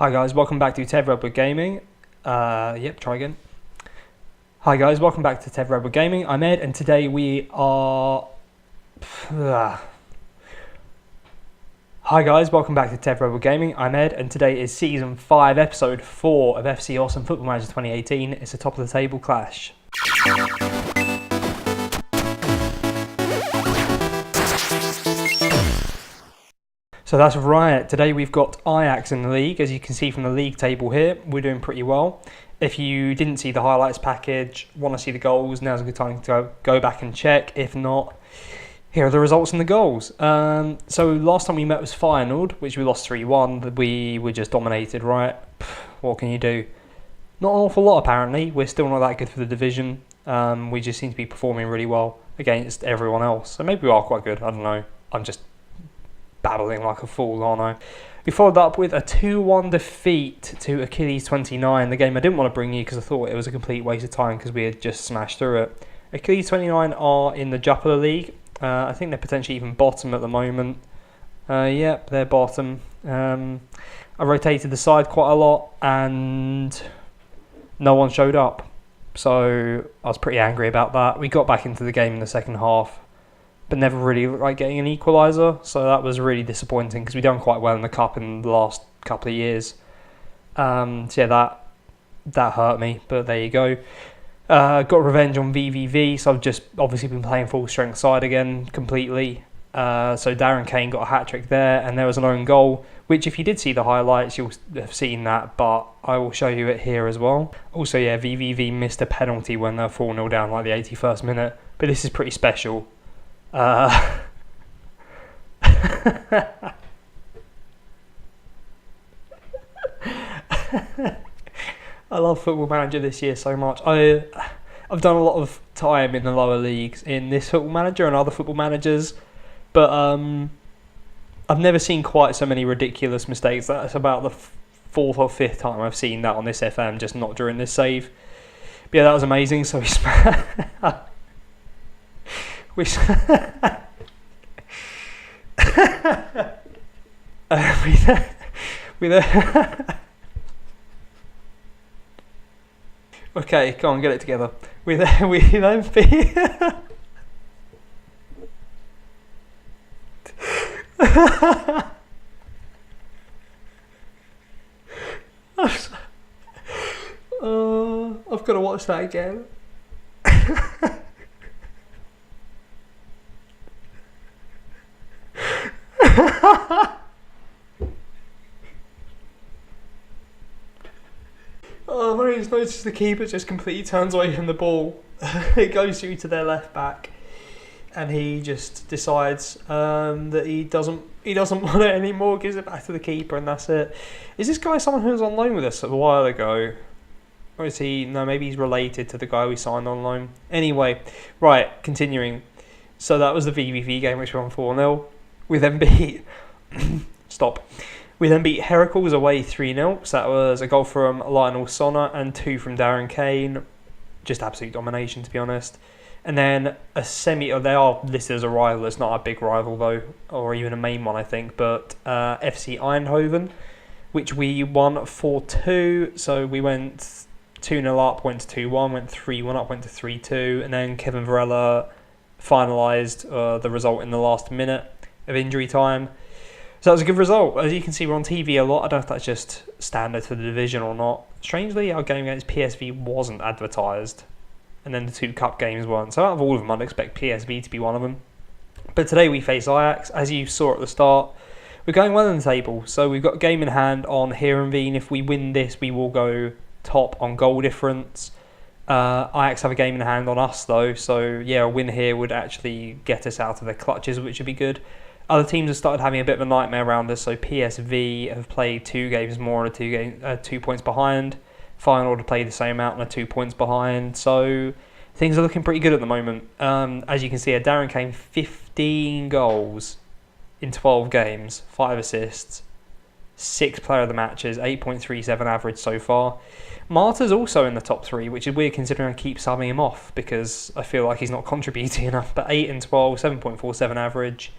Hi guys, welcome back to TedRedwood Gaming. Try again. Hi guys, welcome back to TedRedwood Gaming. I'm Ed, and today we are... Hi guys, welcome back to TedRedwood Gaming. I'm Ed, and today is Season 5, Episode 4 of FC Awesome Football Manager 2018. It's a top-of-the-table clash. So that's right, today we've got Ajax in the league. As you can see from the league table here, we're doing pretty well. If you didn't see the highlights package, want to see the goals, now's a good time to go back and check. If not, here are the results and the goals. So last time we met was Feyenoord, which we lost 3-1. We were just dominated, right? What can you do? Not an awful lot apparently. We're still not that good for the division. We just seem to be performing really well against everyone else. So maybe we are quite good, I don't know. I'm just babbling like a fool, aren't I? We followed up with a 2-1 defeat to Achilles 29, the game I didn't want to bring you because I thought it was a complete waste of time because we had just smashed through it. Achilles 29 are in the Jupiler League. I think they're potentially even bottom at the moment. Yep, they're bottom. I rotated the side quite a lot and no one showed up. So I was pretty angry about that. We got back into the game in the second half, but never really looked like getting an equaliser, so that was really disappointing because we've done quite well in the cup in the last couple of years. So yeah, that hurt me, but there you go. Got revenge on VVV, so I've just obviously been playing full strength side again completely. So Darren Kane got a hat-trick there, and there was an own goal, which if you did see the highlights, you'll have seen that, but I will show you it here as well. Also, yeah, VVV missed a penalty when they're 4-0 down, like the 81st minute, but this is pretty special. I love Football Manager this year so much. I've done a lot of time in the lower leagues in this Football Manager and other Football Managers, but I've never seen quite so many ridiculous mistakes. That's about the fourth or fifth time I've seen that on this FM, just not during this save. But yeah, that was amazing. So okay, come on, get it together. We then beat I've got to watch that again. I've only just noticed the keeper just completely turns away from the ball. It goes through to their left back, and he just decides that he doesn't want it anymore. Gives it back to the keeper, and that's it. Is this guy someone who was on loan with us a while ago, or is he? No, maybe he's related to the guy we signed on loan. Anyway, right, continuing. So that was the VVV game, which we won 4-0. We then beat We then beat Heracles away 3-0. So that was a goal from Lionel Sonner and 2 from Darren Kane. Just absolute domination, to be honest. And then they are listed as a rival. It's not a big rival though, or even a main one, I think. But FC Eindhoven, which we won 4-2. So we went 2-0 up, went to 2-1, went 3-1 up, went to 3-2, and then Kevin Varela finalised the result in the last minute of injury time. So that was a good result. As you can see, we're on TV a lot. I don't know if that's just standard for the division or not. Strangely, our game against PSV wasn't advertised, and then the 2 cup games weren't. So out of all of them, I'd expect PSV to be one of them. But today we face Ajax. As you saw at the start, we're going well in the table. So we've got a game in hand on Heerenveen. If we win this, we will go top on goal difference. Ajax have a game in hand on us though, so yeah, a win here would actually get us out of their clutches, which would be good. Other teams have started having a bit of a nightmare around us, so PSV have played 2 games more and 2 points behind. Feyenoord have played the same amount and are 2 points behind, so things are looking pretty good at the moment. As you can see, Darren Kane 15 goals in 12 games, 5 assists, 6 player of the matches, 8.37 average so far. Marta's also in the top 3, which is weird considering I keep subbing him off because I feel like he's not contributing enough, but 8 and 12, 7.47 average.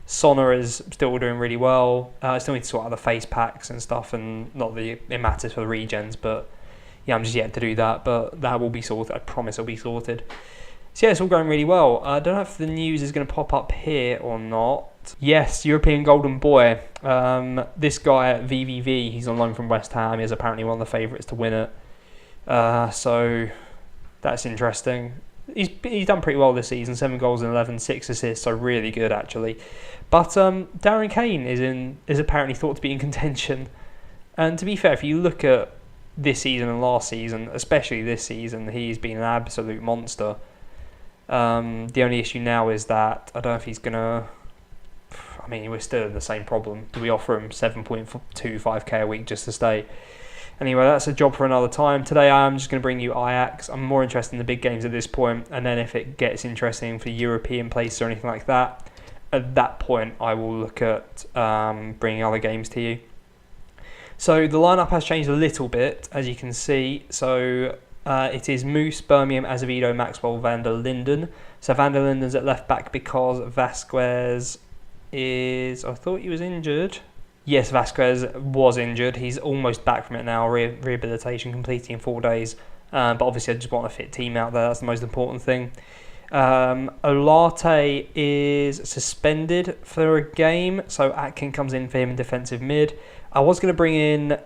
Sona is still doing really well. I still need to sort out the face packs and stuff, and not that it matters for the regens, but yeah, I'm just yet to do that, but that will be sorted. I promise it'll be sorted. So yeah, it's all going really well. I don't know if the news is going to pop up here or not. Yes, European Golden Boy. This guy at VVV, he's on loan from West Ham. He's apparently one of the favourites to win it. So that's interesting. He's done pretty well this season. 7 goals and 11, 6 assists, so really good actually. But Darren Kane is apparently thought to be in contention. And to be fair, if you look at this season and last season, especially this season, he's been an absolute monster. The only issue now is that I don't know if he's gonna. I mean, we're still in the same problem. Do we offer him 7.25k a week just to stay? Anyway, that's a job for another time. Today I'm just going to bring you Ajax. I'm more interested in the big games at this point, and then if it gets interesting for European places or anything like that, at that point I will look at bringing other games to you. So the lineup has changed a little bit, as you can see. So it is Moose, Birmingham, Azevedo, Maxwell, Van der Linden. So Van der Linden's at left back because Vasquez is... I thought he was injured. Yes, Vasquez was injured. He's almost back from it now. Rehabilitation completing in 4 days. But obviously I just want a fit team out there. That's the most important thing. Olarte is suspended for a game. So Atkin comes in for him in defensive mid. I was going to bring in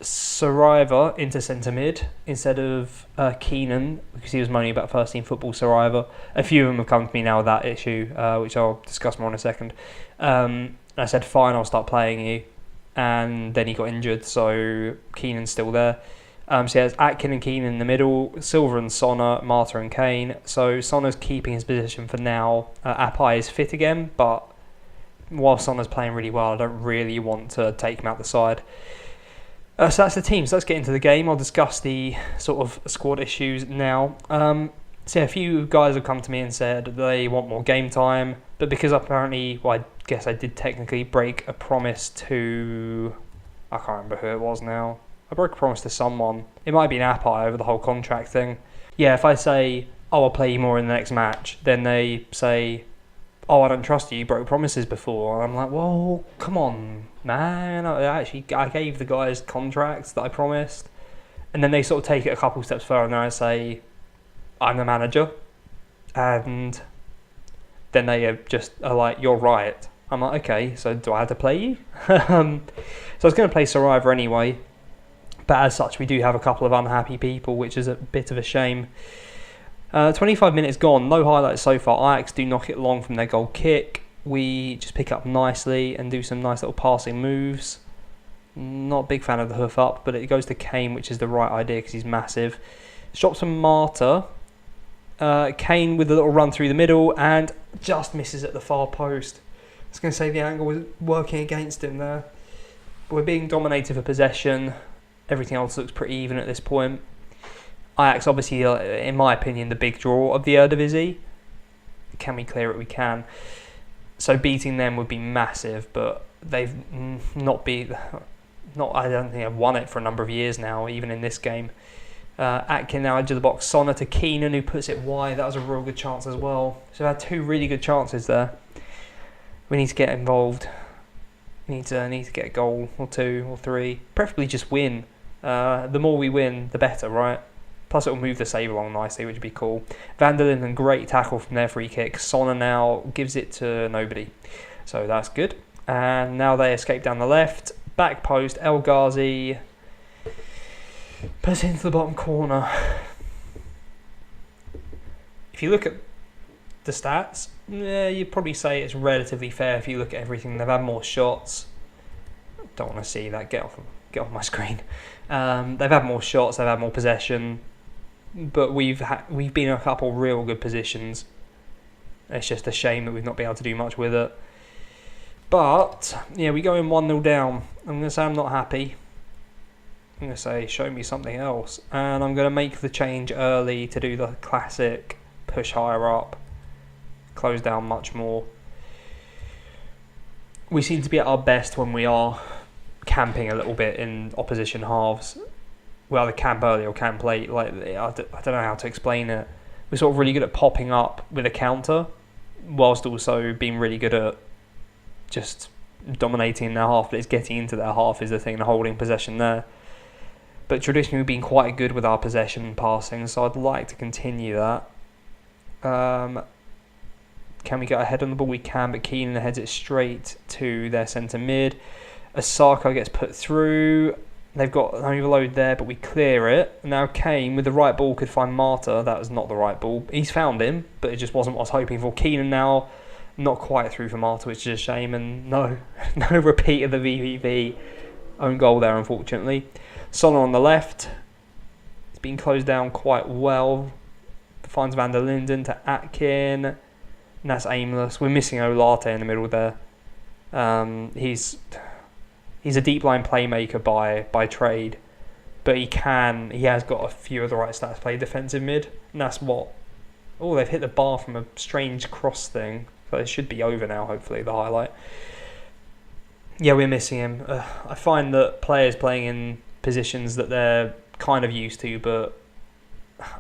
Saraiva into centre mid instead of Keenan, because he was moaning about first team football. Saraiva. A few of them have come to me now with that issue, which I'll discuss more in a second. I said, fine, I'll start playing you. And then he got injured, so Keenan's still there. So he has Atkin and Keenan in the middle, Silva and Sona, Marta and Kane. So Sona's keeping his position for now. Apai is fit again, but while Sona's playing really well, I don't really want to take him out the side. So that's the team. So let's get into the game. I'll discuss the sort of squad issues now. So yeah, a few guys have come to me and said they want more game time, but because apparently, well, I guess I did technically break a promise to... I can't remember who it was now. I broke a promise to someone. It might be an Apai over the whole contract thing. Yeah, if I say, oh, I'll play you more in the next match, then they say, oh, I don't trust you, you broke promises before. And I'm like, well, come on, man. I gave the guys contracts that I promised. And then they sort of take it a couple steps further and I say, I'm the manager. And then they just are like, you're right. I'm like, okay, so do I have to play you? So I was going to play Saraiva anyway. But as such, we do have a couple of unhappy people, which is a bit of a shame. 25 minutes gone, no highlights so far. Ajax do knock it long from their goal kick. We just pick up nicely and do some nice little passing moves. Not a big fan of the hoof up, but it goes to Kane, which is the right idea because he's massive. Shots from Marta. Kane with a little run through the middle and just misses at the far post. I was going to say the angle was working against him there. But we're being dominated for possession. Everything else looks pretty even at this point. Ajax, obviously, in my opinion, the big draw of the Eredivisie. Can we clear it? We can. So beating them would be massive, but they've not. I don't think I've won it for a number of years now, even in this game. Atkin now edge of the box. Sona to Keenan, who puts it wide. That was a real good chance as well. So we had 2 really good chances there. We need to get involved. We need to get a goal or 2 or 3. Preferably just win. The more we win, the better, right? Plus, it will move the save along nicely, which would be cool. Van der Linden, great tackle from their free kick. Sona now gives it to nobody. So that's good. And now they escape down the left. Back post, El Ghazi puts it into the bottom corner. If you look at the stats, yeah, you'd probably say it's relatively fair if you look at everything. They've had more shots. Don't want to see that. Get off my screen. They've had more shots. They've had more possession. But we've been in a couple real good positions. It's just a shame that we've not been able to do much with it. But yeah, we go in 1-0 down. I'm going to say I'm not happy. I'm going to say show me something else, and I'm going to make the change early to do the classic push higher up, close down much more. We seem to be at our best when we are camping a little bit in opposition halves. We either camp early or camp late. Like I don't know how to explain it. We're sort of really good at popping up with a counter, whilst also being really good at just dominating their half, but it's getting into their half is the thing, and holding possession there. But traditionally we've been quite good with our possession and passing, so I'd like to continue that. Can we get ahead on the ball? We can, but Keenan heads it straight to their centre mid. Asako gets put through. They've got an overload there, but we clear it. Now Kane, with the right ball, could find Marta. That was not the right ball. He's found him, but it just wasn't what I was hoping for. Keenan now not quite through for Marta, which is a shame. And no repeat of the VVV own goal there, unfortunately. Sonner on the left. It's been closed down quite well. Finds Van der Linden to Atkin. And that's aimless. We're missing Olarte in the middle there. He's a deep line playmaker by trade, but he has got a few of the right stats to play defensive mid, and that's what. Oh, they've hit the bar from a strange cross thing, so it should be over now. Hopefully, the highlight. Yeah, we're missing him. I find that players playing in positions that they're kind of used to, but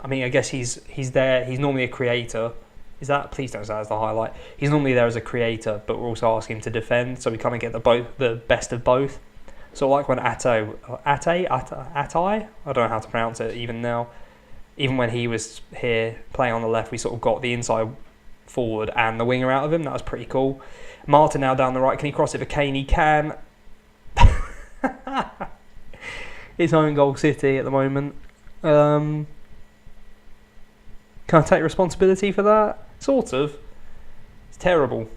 I mean, I guess he's there. He's normally a creator. Is that? Please don't say that's the highlight. He's normally there as a creator, but we're also asking him to defend, so we kind of get the best of both. So like when Atai, I don't know how to pronounce it even now. Even when he was here playing on the left, we sort of got the inside forward and the winger out of him. That was pretty cool. Martin now down the right. Can he cross it for Kane? He can. It's own goal City at the moment. Can I take responsibility for that? Sort of. It's terrible.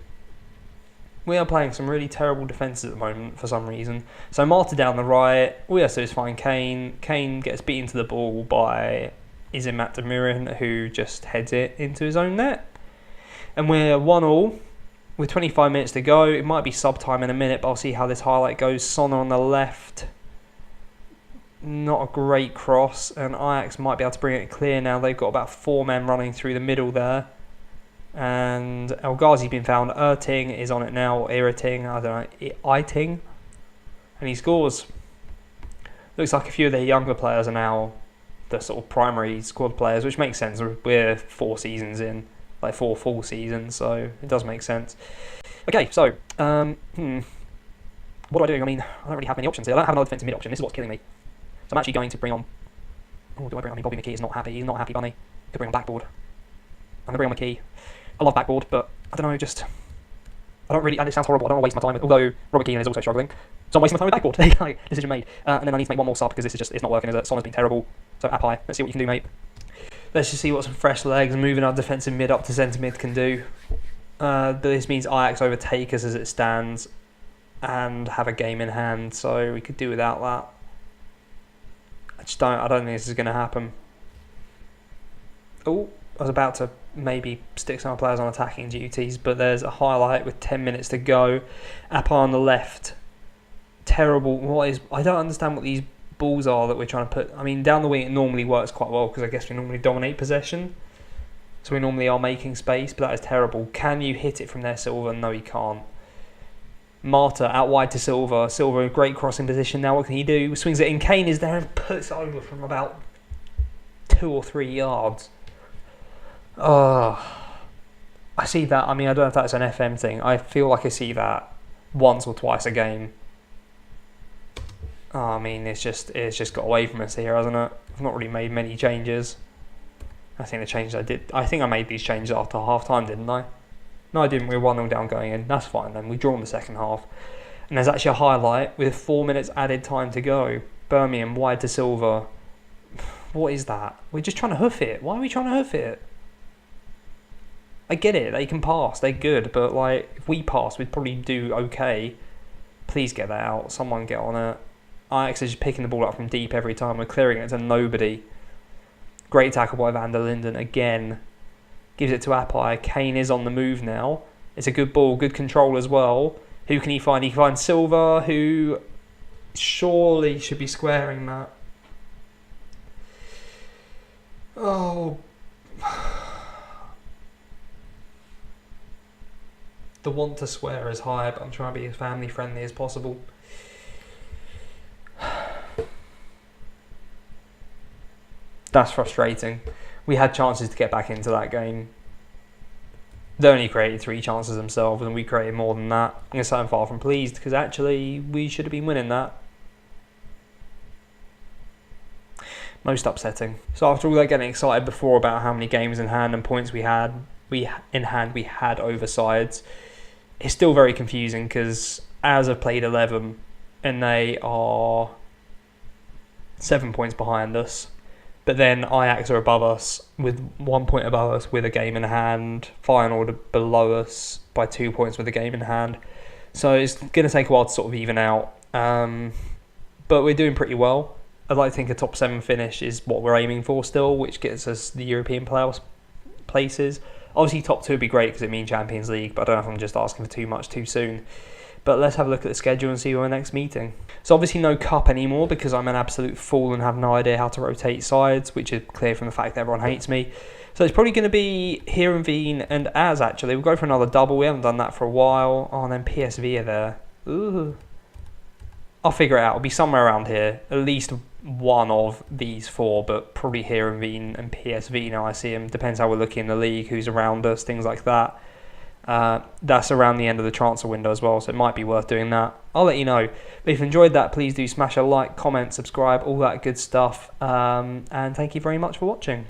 We are playing some really terrible defences at the moment for some reason. So Marta down the right. All he has to do is find Kane. Kane gets beaten to the ball by Matt Demirin, who just heads it into his own net. And we're 1-1 with 25 minutes to go. It might be sub-time in a minute, but I'll see how this highlight goes. Sonner on the left. Not a great cross, and Ajax might be able to bring it clear now. They've got about 4 men running through the middle there. And El Ghazi's been found. Erting is on it now, or Irriting, I don't know, Iting. And he scores. Looks like a few of their younger players are now the sort of primary squad players, which makes sense. We're 4 seasons in, like 4 full seasons, so it does make sense. Okay, so, what do I do? I mean, I don't really have many options here. I don't have another defensive mid option. This is what's killing me. So I'm actually going to bring on... Oh, do I bring on... I mean, Bobby McKee is not happy. He's not happy, Bunny. Could bring on Backboard. I'm going to bring on McKee. I love Backboard, but I don't know, just... I don't really... And it sounds horrible. I don't want to waste my time with... Although Robert Keane is also struggling. So I'm wasting my time with Backboard. Decision made. And then I need to make one more sub because this is just... It's not working, is it? Sonner's been terrible. So Apai, let's see what you can do, mate. Let's just see what some fresh legs moving our defensive mid up to centre mid can do. But this means Ajax overtake us as it stands and have a game in hand, so we could do without that. I don't think this is going to happen. Oh, I was about to maybe stick some players on attacking duties, but there's a highlight with 10 minutes to go. Apai on the left. Terrible. I don't understand what these balls are that we're trying to put. I mean, down the wing it normally works quite well because I guess we normally dominate possession. So we normally are making space, but that is terrible. Can you hit it from there, Silva? No, you can't. Marta out wide to Silva. Silva in great crossing position. Now what can he do? Swings it in. Kane is there and puts it over from about 2 or 3 yards. I see that. I mean, I don't know if that's an FM thing. I feel like I see that once or twice a game. I mean, it's just got away from us here, hasn't it? I've not really made many changes. I think the changes I think I made these changes after half time, didn't I? No, I didn't. We were 1-0 down going in. That's fine then. We draw in the second half. And there's actually a highlight with 4 minutes added time to go. Birmingham wide to Silva. What is that? We're just trying to hoof it. Why are we trying to hoof it? I get it. They can pass. They're good. But like, if we pass, we'd probably do okay. Please get that out. Someone get on it. Ajax is just picking the ball up from deep every time. We're clearing it to nobody. Great tackle by Van der Linden again. Gives it to Apai. Kane is on the move now. It's a good ball, good control as well. Who can he find? He finds Silva, who surely should be squaring that. Oh. The want to swear is high, but I'm trying to be as family friendly as possible. That's frustrating. We had chances to get back into that game. They only created 3 chances themselves, and we created more than that. I'm so far from pleased, because actually we should have been winning that. Most upsetting. So after all that getting excited before about how many games in hand and points we had over sides, it's still very confusing, because as have played 11 and they are 7 points behind us. But then Ajax are above us with 1 point above us with a game in hand. Feyenoord below us by 2 points with a game in hand. So it's going to take a while to sort of even out. But we're doing pretty well. I'd like to think a top 7 finish is what we're aiming for still, which gets us the European playoffs places. Obviously top 2 would be great because it means Champions League, but I don't know if I'm just asking for too much too soon. But let's have a look at the schedule and see our next meeting. So obviously no cup anymore because I'm an absolute fool and have no idea how to rotate sides, which is clear from the fact that everyone hates me. So it's probably going to be Heerenveen and AS actually. We'll go for another double. We haven't done that for a while. Oh, and then PSV are there. Ooh. I'll figure it out. It'll be somewhere around here. At least one of these 4, but probably Heerenveen and PSV now I see them. Depends how we're looking in the league, who's around us, things like that. That's around the end of the transfer window as well, so it might be worth doing that. I'll let you know. But if you enjoyed that, please do smash a like, comment, subscribe, all that good stuff. And thank you very much for watching.